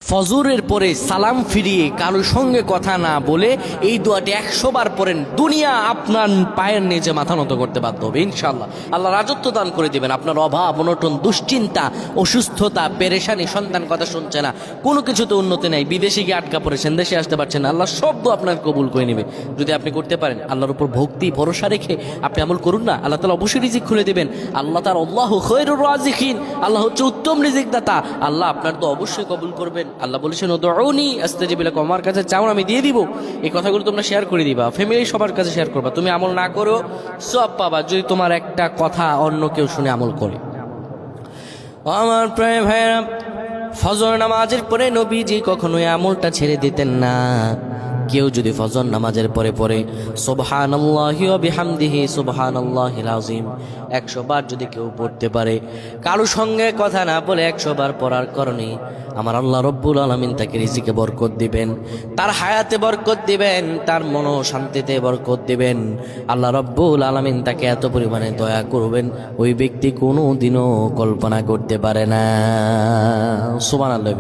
ফজরের পরে সালাম ফিরিয়ে কারোর সঙ্গে কথা না বলে এই দোয়াটি 100 বার পড়েন, দুনিয়া আপনার পায়ের নিচে মাথা নত করতে বাধ্য হবে ইনশাআল্লাহ। আল্লাহ রাজত্ব দান করে দিবেন। আপনার অভাব অনটন, দুশ্চিন্তা, অসুস্থতা, পেরেশানি, সন্তান কথা শুনছে না, কোনো কিছুতে উন্নতি নেই, বিদেশে গিয়ে আটকা পড়েছেন, দেশে আসতে পারছেন না, আল্লাহ সব দোয়া আপনার কবুল করে নেবে যদি আপনি করতে পারেন। আল্লাহর উপর ভক্তি ভরসা রেখে আপনি আমল করুন না, আল্লাহ তাআলা অবশ্যই রিজিক খুলে দিবেন। আল্লাহ তার আল্লাহু খায়রুর রাজিকিন, আল্লাহ হচ্ছে উত্তম রিজিক দাতা। আল্লাহ আপনার তো অবশ্যই কবুল করবেন। আল্লাহ বলেছেন উদউনি আস্তাজিব লাকুম, আমার কাছে চাও আমি দিয়ে দিব। এই কথাগুলো তোমরা শেয়ার করে দিবা, ফ্যামিলি সবার কাছে শেয়ার করবা। তুমি আমল না করো সওয়াব পাবা যদি তোমার একটা কথা অন্য কেউ শুনে আমল করে। আমার প্রিয় ভাইরা, ফজর নামাজের পরে নবীজি কখনোই আমলটা ছেড়ে দিতেন না। কেউ যদি ফজর নামাজের পরে পড়ে সুবহানাল্লাহি ওয়া বিহামদিহি সুবহানাল্লাহিল আযীম 100 বার যদি কেউ পড়তে পারে, কারো সঙ্গে কথা না বলে 100 বার পড়ার কারণে আমার আল্লাহ রব্বুল আলামিন তাকে রিজিকে বরকত দিবেন, তার হায়াতে বরকত দিবেন, তার মনো শান্তিতে বরকত দিবেন। আল্লাহ রব্বুল আলামিন তাকে এত পরিমাণে দয়া করবেন ওই ব্যক্তি কোনো দিনও কল্পনা করতে পারে না। সুবহানাল্লাহ।